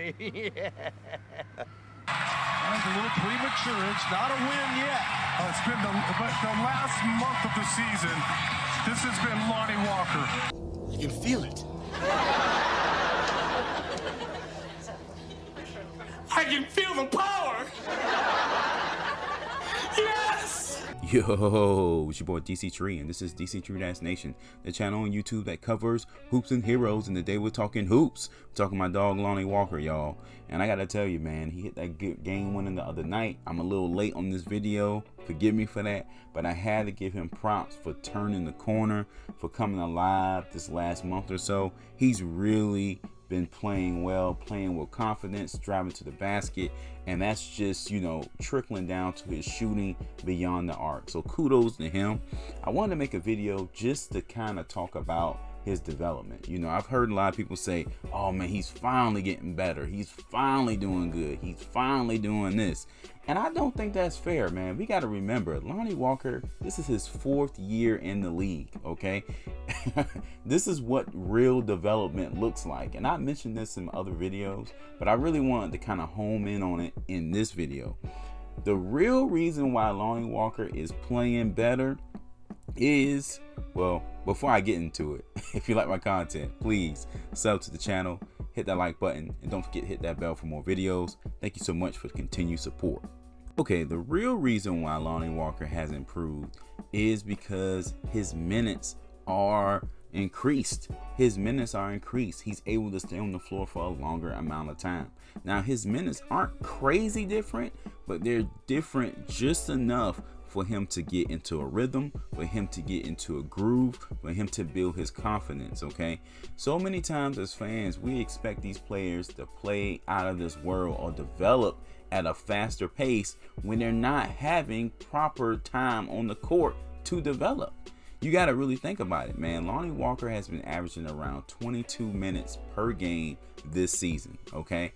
That's a little premature. It's not a win yet. It's been the last month of the season. This has been Lonnie Walker. I can feel it. I can feel the power. Yes! Yo, it's your boy Dctree, and this is Dctree-Nation, the channel on YouTube that covers hoops and heroes. And today we're talking hoops. We're talking my dog Lonnie Walker, y'all. And I gotta tell you, man, he hit that good game winning the other night. I'm a little late on this video, forgive me for that, but I had to give him props for turning the corner, for coming alive this last month or so. He's really been playing well, playing with confidence, driving to the basket, and that's just, you know, trickling down to his shooting beyond the arc. So kudos to him. I wanted to make a video just to kind of talk about his development. You know, I've heard a lot of people say, oh man, he's finally getting better, he's finally doing good, he's finally doing this. And I don't think that's fair, man. We got to remember, Lonnie Walker, this is his 4th year in the league, okay? This is what real development looks like. And I mentioned this in other videos, but I really wanted to kind of home in on it in this video. The real reason why Lonnie Walker is playing better is, well, before I get into it, if you like my content, please sub to the channel, hit that like button, and don't forget to hit that bell for more videos. Thank you so much for the continued support. Okay, the real reason why Lonnie Walker has improved is because his minutes are increased. His minutes are increased. He's able to stay on the floor for a longer amount of time. Now, his minutes aren't crazy different, but they're different just enough for him to get into a rhythm, for him to get into a groove, for him to build his confidence, okay? So many times as fans, we expect these players to play out of this world or develop at a faster pace when they're not having proper time on the court to develop. You got to really think about it, man. Lonnie Walker has been averaging around 22 minutes per game this season, okay?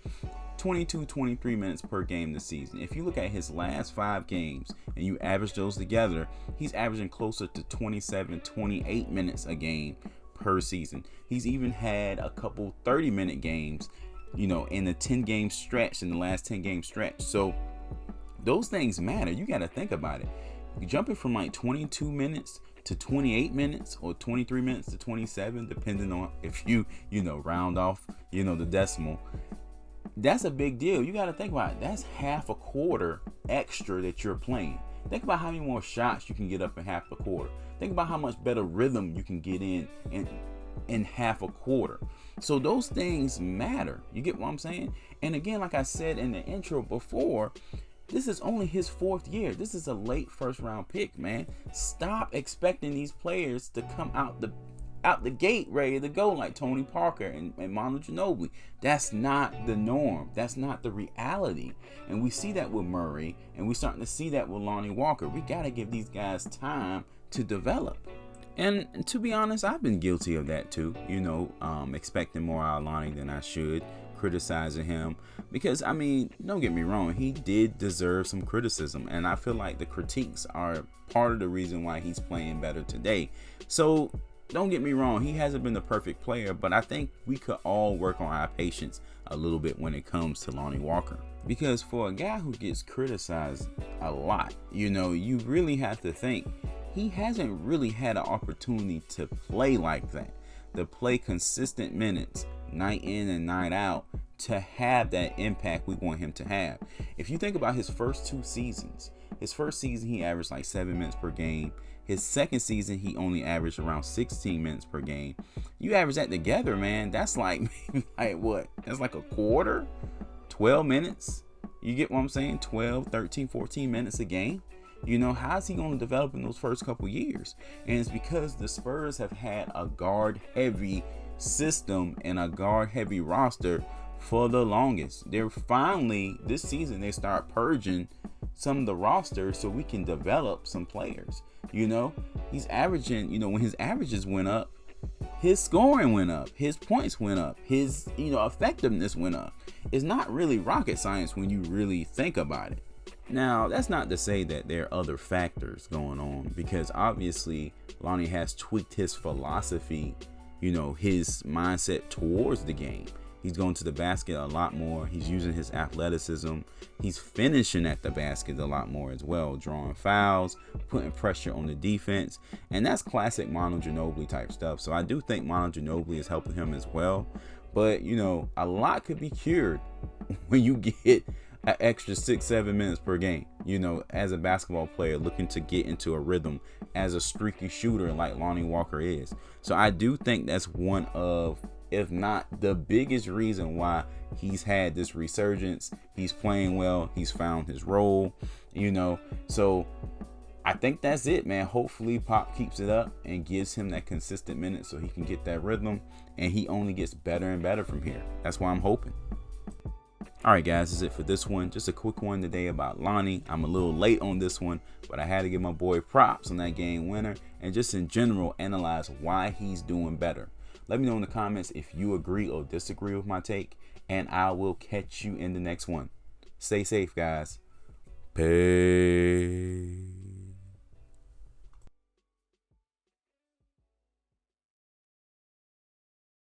23 minutes per game this season. If you look at his last 5 games and you average those together, he's averaging closer to 28 minutes a game per season. He's even had a couple 30-minute games, you know, in the 10-game stretch, in the last 10-game stretch. So those things matter. You got to think about it. Jumping from like 22 minutes to 28 minutes or 23 minutes to 27, depending on if you know, round off, you know, the decimal. That's a big deal. You got to think about it. That's half a quarter extra that you're playing. Think about how many more shots you can get up in half a quarter. Think about how much better rhythm you can get in half a quarter. So those things matter. You get what I'm saying? And again, like I said in the intro before, this is only his 4th year. This is a late 1st round pick, man. Stop expecting these players to come out the gate ready to go like Tony Parker and Manu Ginobili. That's not the norm. That's not the reality. And we see that with Murray, and we're starting to see that with Lonnie Walker. We got to give these guys time to develop. And to be honest, I've been guilty of that too. You know, expecting more out of Lonnie than I should, criticizing him. Because, I mean, don't get me wrong, he did deserve some criticism. And I feel like the critiques are part of the reason why he's playing better today. So don't get me wrong, he hasn't been the perfect player, but I think we could all work on our patience a little bit when it comes to Lonnie Walker. Because for a guy who gets criticized a lot, you know, you really have to think he hasn't really had an opportunity to play like that, to play consistent minutes night in and night out, to have that impact we want him to have. If you think about his first 2 seasons, his first season he averaged like 7 minutes per game. His second season he only averaged around 16 minutes per game. You average that together, man, that's like what? That's like a quarter, 12 minutes. You get what I'm saying? 12, 13, 14 minutes a game. You know, how's he going to develop in those first couple years? And it's because the Spurs have had a guard-heavy system and a guard-heavy roster for the longest. They're finally, this season, they start purging some of the roster so we can develop some players. You know, he's averaging, you know, when his averages went up, his scoring went up, his points went up, his, you know, effectiveness went up. It's not really rocket science when you really think about it. Now, that's not to say that there are other factors going on, because obviously Lonnie has tweaked his philosophy, you know, his mindset towards the game. He's going to the basket a lot more. He's using his athleticism. He's finishing at the basket a lot more as well, drawing fouls, putting pressure on the defense. And that's classic Manu Ginobili type stuff. So I do think Manu Ginobili is helping him as well. But, you know, a lot could be cured when you get an extra 6-7 minutes per game, you know, as a basketball player looking to get into a rhythm as a streaky shooter like Lonnie Walker is. So I do think that's one of, if not the biggest reason why he's had this resurgence. He's playing well. He's found his role, you know. So I think that's it, man. Hopefully Pop keeps it up and gives him that consistent minute so he can get that rhythm, and he only gets better and better from here. That's why I'm hoping. All right, guys, that's it for this one. Just a quick one today about Lonnie. I'm a little late on this one, but I had to give my boy props on that game winner and just in general analyze why he's doing better. Let me know in the comments if you agree or disagree with my take, and I will catch you in the next one. Stay safe, guys. Peace.